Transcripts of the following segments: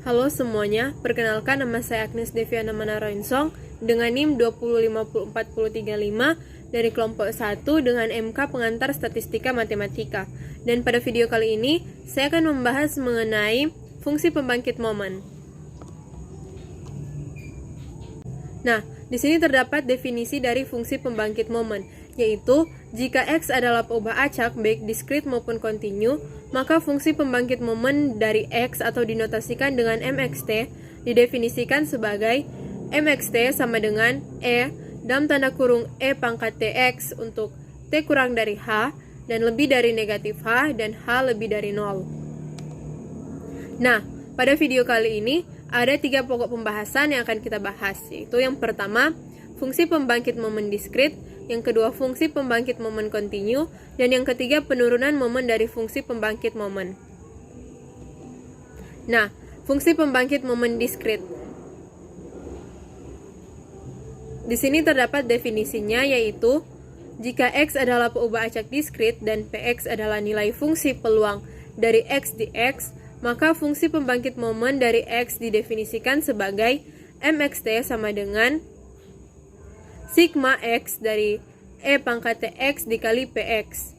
Halo semuanya, perkenalkan nama saya Agnes Deviana Manaroinsong dengan NIM 2050435 dari kelompok 1 dengan MK Pengantar Statistika Matematika. Dan pada video kali ini, saya akan membahas mengenai fungsi pembangkit momen. Nah, di sini terdapat definisi dari fungsi pembangkit momen, yaitu jika X adalah peubah acak baik diskrit maupun kontinu, maka fungsi pembangkit momen dari X atau dinotasikan dengan MXT didefinisikan sebagai MXT sama dengan E dalam tanda kurung E pangkat TX untuk T kurang dari H dan lebih dari negatif H dan H lebih dari 0. Nah, pada video kali ini ada 3 pokok pembahasan yang akan kita bahas, yaitu yang pertama, fungsi pembangkit momen diskrit, yang kedua fungsi pembangkit momen kontinu, dan yang ketiga penurunan momen dari fungsi pembangkit momen. Nah, fungsi pembangkit momen diskrit. Di sini terdapat definisinya, yaitu jika X adalah peubah acak diskrit dan Px adalah nilai fungsi peluang dari X di X, maka fungsi pembangkit momen dari X didefinisikan sebagai MXT sama dengan sigma X dari E pangkat TX dikali PX.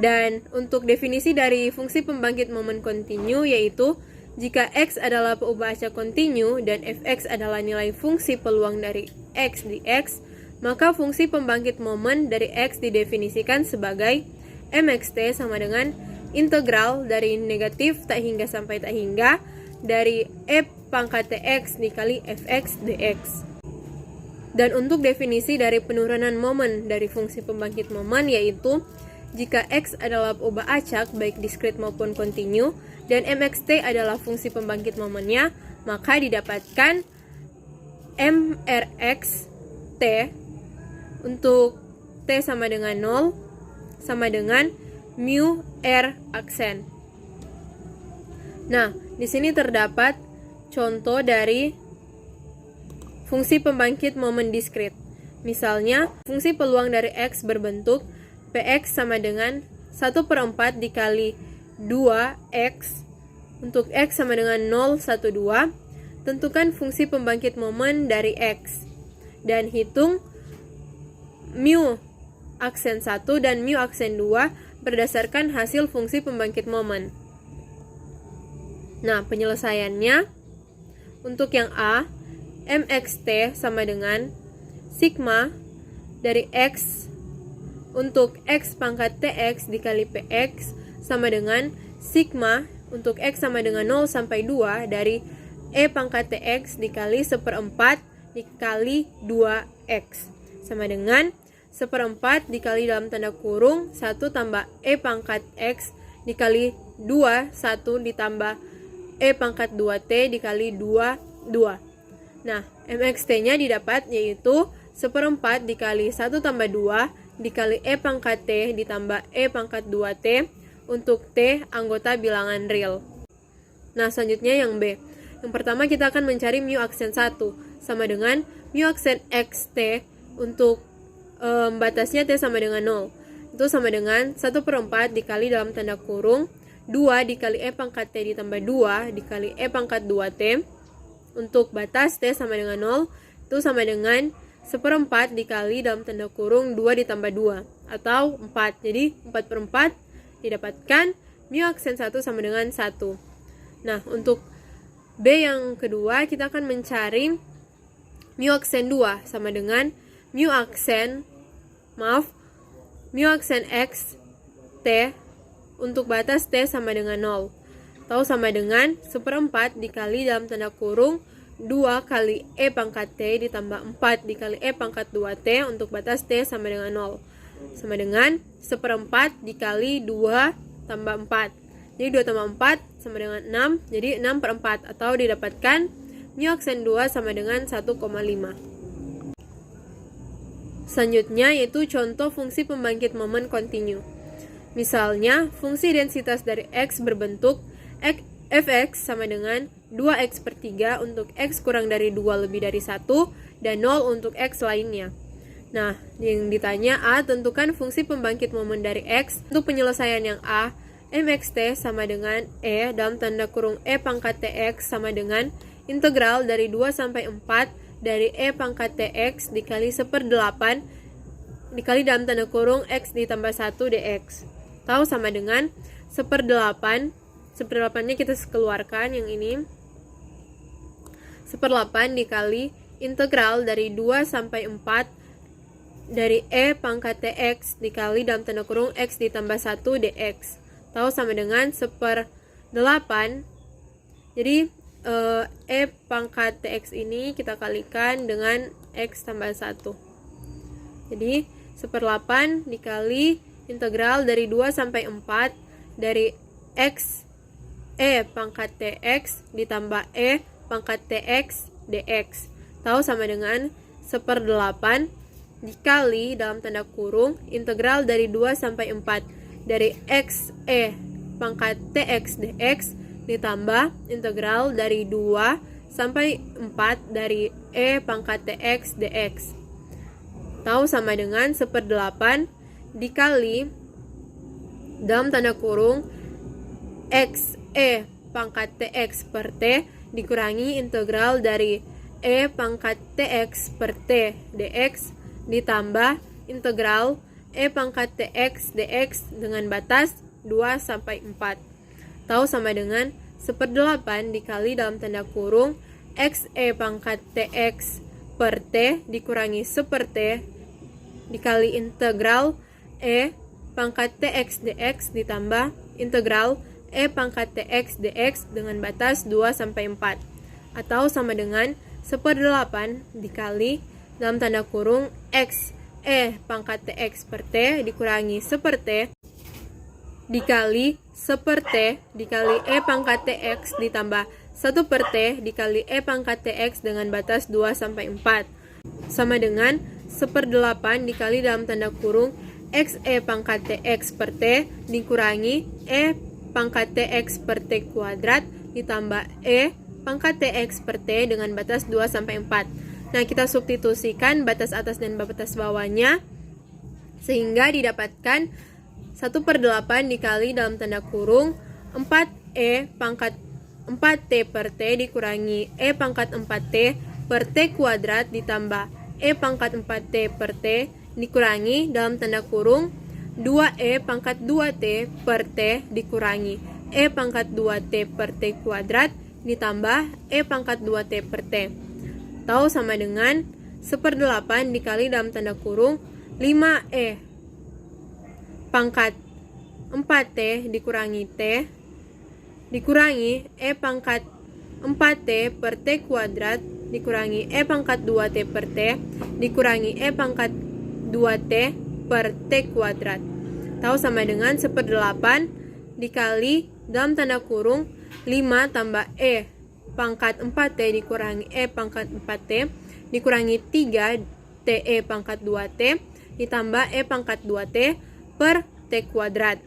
Dan untuk definisi dari fungsi pembangkit momen kontinu, yaitu jika X adalah peubah acak kontinu dan Fx adalah nilai fungsi peluang dari X di X, maka fungsi pembangkit momen dari X didefinisikan sebagai MXT sama dengan integral dari negatif tak hingga sampai tak hingga dari E pangkat TX dikali Fx dx. Dan untuk definisi dari penurunan momen dari fungsi pembangkit momen, yaitu jika X adalah peubah acak baik diskrit maupun kontinu dan MXT adalah fungsi pembangkit momennya, maka didapatkan MRX T untuk T sama dengan 0 sama dengan mu R aksen. Nah, di sini terdapat contoh dari fungsi pembangkit momen diskrit. Misalnya, fungsi peluang dari X berbentuk Px sama dengan 1/4 dikali 2X untuk X sama dengan 0,12. Tentukan fungsi pembangkit momen dari X dan hitung mu aksen 1 dan mu aksen 2 berdasarkan hasil fungsi pembangkit momen. Nah, penyelesaiannya untuk yang A, MXT sama dengan sigma dari X untuk X pangkat TX dikali PX sama dengan sigma untuk X sama dengan 0 sampai 2 dari E pangkat TX dikali 1/4 dikali 2X sama dengan 1/4 dikali dalam tanda kurung 1 tambah E pangkat X dikali 2, 1 ditambah E pangkat 2T dikali 2, 2. Nah, MXT-nya didapat yaitu 1/4 dikali 1 tambah 2 dikali E pangkat T ditambah E pangkat 2T untuk T anggota bilangan real. Nah, selanjutnya yang B. Yang pertama kita akan mencari mu aksen 1 sama dengan mu aksen XT untuk batasnya T sama dengan 0. Itu sama dengan 1/4 dikali dalam tanda kurung 2 dikali E pangkat T ditambah 2 dikali E pangkat 2T untuk batas T sama dengan 0. Itu sama dengan 1/4 dikali dalam tanda kurung 2 ditambah 2 atau 4. Jadi 4/4 didapatkan mu aksen 1 sama dengan 1. Nah, untuk B yang kedua kita akan mencari mu aksen 2 sama dengan mu aksen X T untuk batas T sama dengan 0 atau sama dengan 1/4 dikali dalam tanda kurung 2 kali E pangkat T ditambah 4 dikali E pangkat 2T untuk batas T sama dengan 0 sama dengan 1/4 dikali 2 tambah 4. Jadi 2 tambah 4 sama dengan 6, jadi 6/4 atau didapatkan mu aksen 2 sama dengan 1,5. Selanjutnya yaitu contoh fungsi pembangkit momen kontinu. Misalnya, fungsi densitas dari X berbentuk Fx sama dengan 2x/3 untuk X kurang dari 2 lebih dari 1 dan 0 untuk X lainnya. Nah, yang ditanya A, tentukan fungsi pembangkit momen dari X. Untuk penyelesaian yang A, MXT sama dengan E dalam tanda kurung E pangkat TX sama dengan integral dari 2 sampai 4 dari E pangkat TX dikali 1/8 dikali dalam tanda kurung X ditambah 1 DX. Tahu sama dengan 1/8. 1/8-nya kita keluarkan yang ini. 1/8 dikali integral dari 2 sampai 4 dari E pangkat TX dikali dalam tanda kurung X ditambah 1 DX. Tahu sama dengan 1/8. Jadi E pangkat TX ini kita kalikan dengan X tambah 1. Jadi 1/8 dikali integral dari 2 sampai 4 dari X E pangkat TX ditambah E pangkat TX DX. Tahu sama dengan 1/8 dikali dalam tanda kurung integral dari 2 sampai 4 dari X E pangkat TX DX ditambah integral dari 2 sampai 4 dari E pangkat TX DX. Tahu sama dengan 1/8 dikali dalam tanda kurung X E pangkat TX per T dikurangi integral dari E pangkat TX per T DX ditambah integral E pangkat TX DX dengan batas 2 sampai 4. Tahu sama dengan 1/8 dikali dalam tanda kurung X E pangkat TX per T dikurangi 1/T dikali integral E pangkat TX DX ditambah integral E pangkat TX DX dengan batas 2 sampai 4. Atau sama dengan 1/8 dikali dalam tanda kurung X E pangkat TX per T dikurangi 1/T dikali 1/T dikali E pangkat TX ditambah 1/T dikali E pangkat TX dengan batas 2 sampai 4 sama dengan 1/8 dikali dalam tanda kurung X E pangkat TX per T dikurangi E pangkat TX per T kuadrat ditambah E pangkat TX per T dengan batas 2 sampai 4. Nah, kita substitusikan batas atas dan batas bawahnya sehingga didapatkan 1/8 dikali dalam tanda kurung 4E pangkat 4T per T dikurangi E pangkat 4T per T kuadrat ditambah E pangkat 4T per T dikurangi dalam tanda kurung 2E pangkat 2T per T dikurangi E pangkat 2T per T kuadrat ditambah E pangkat 2T per T. Tahu sama dengan 1/8 dikali dalam tanda kurung 5E pangkat 4T dikurangi T dikurangi E pangkat 4T per T kuadrat dikurangi E pangkat 2T per T dikurangi E pangkat 2T per T kuadrat. Tahu sama dengan 1/8 dikali dalam tanda kurung 5 tambah E pangkat 4T dikurangi E pangkat 4T dikurangi 3 TE pangkat 2T ditambah E pangkat 2T per T kuadrat.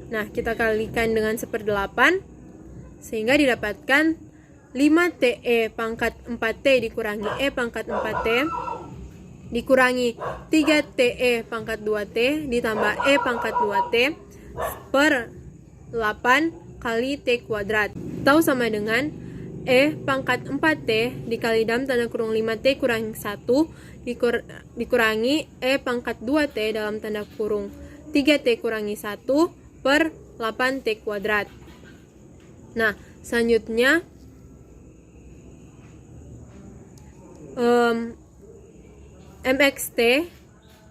Nah, kita kalikan dengan 1/8 sehingga didapatkan 5TE pangkat 4T dikurangi E pangkat 4T dikurangi 3TE pangkat 2T ditambah E pangkat 2T per 8 kali T kuadrat. Tahu sama dengan E pangkat 4T dikali dalam tanda kurung 5T kurangi 1 dikurangi E pangkat 2T dalam tanda kurung 3T kurangi 1 per 8T kuadrat. Nah, selanjutnya MXT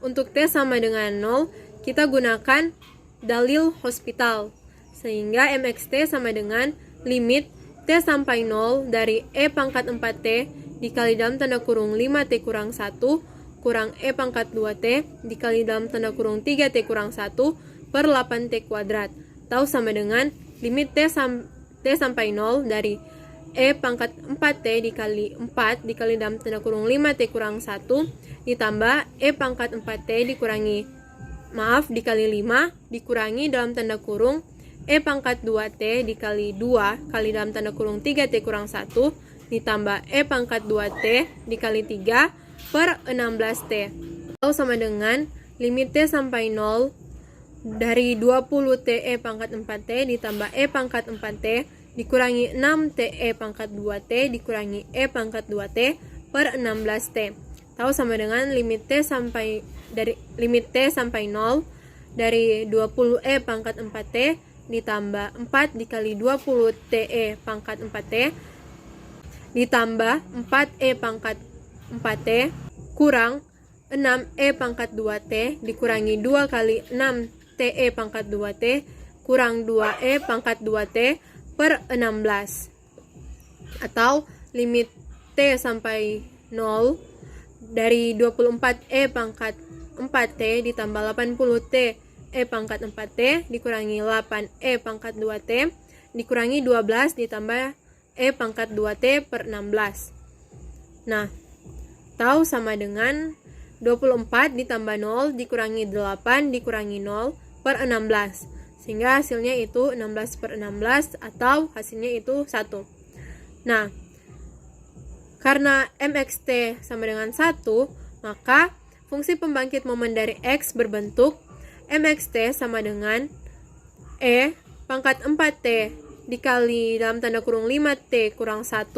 untuk T sama dengan 0 kita gunakan dalil hospital sehingga MXT sama dengan limit T sampai 0 dari E pangkat 4T dikali dalam tanda kurung 5T kurang 1 kurang E pangkat 2T dikali dalam tanda kurung 3T kurang 1 per 8T kuadrat. Tahu sama dengan limit T sampai 0 dari E pangkat 4T dikali 4 dikali dalam tanda kurung 5T kurang 1 ditambah E pangkat 4T dikali 5 dikurangi dalam tanda kurung E pangkat 2T dikali 2 kali dalam tanda kurung 3T kurang 1 ditambah E pangkat 2T dikali 3 per 16T. Tahu sama dengan limit T sampai 0 dari 20T E pangkat 4T ditambah E pangkat 4T dikurangi 6TE pangkat 2T dikurangi E pangkat 2T per 16T. Tahu sama dengan limit T sampai 0 dari 20E pangkat 4T ditambah 4 dikali 20TE pangkat 4T ditambah 4E pangkat 4T kurang 6E pangkat 2T dikurangi 2 kali 6TE pangkat 2T kurang 2E pangkat 2T per 16. Atau limit T sampai 0 dari 24E pangkat 4T ditambah 80T E pangkat 4T dikurangi 8E pangkat 2T dikurangi 12 ditambah E pangkat 2T per 16. Nah, tahu sama dengan 24 ditambah 0 dikurangi 8 dikurangi 0 per 16. Sehingga hasilnya itu 16 per 16 atau hasilnya itu 1. Nah, karena MXT sama dengan 1, maka fungsi pembangkit momen dari X berbentuk MXT sama dengan E pangkat 4T dikali dalam tanda kurung 5T kurang 1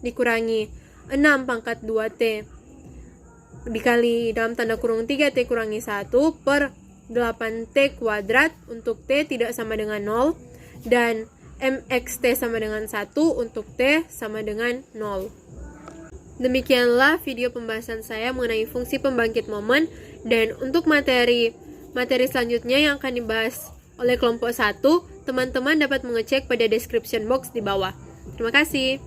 dikurangi 6 pangkat 2T dikali dalam tanda kurung 3T kurangi 1 per 8T kuadrat untuk T tidak sama dengan 0 dan MXT sama dengan 1 untuk T sama dengan 0. Demikianlah video pembahasan saya mengenai fungsi pembangkit momen, dan untuk materi selanjutnya yang akan dibahas oleh kelompok 1, teman-teman dapat mengecek pada description box di bawah. Terima kasih.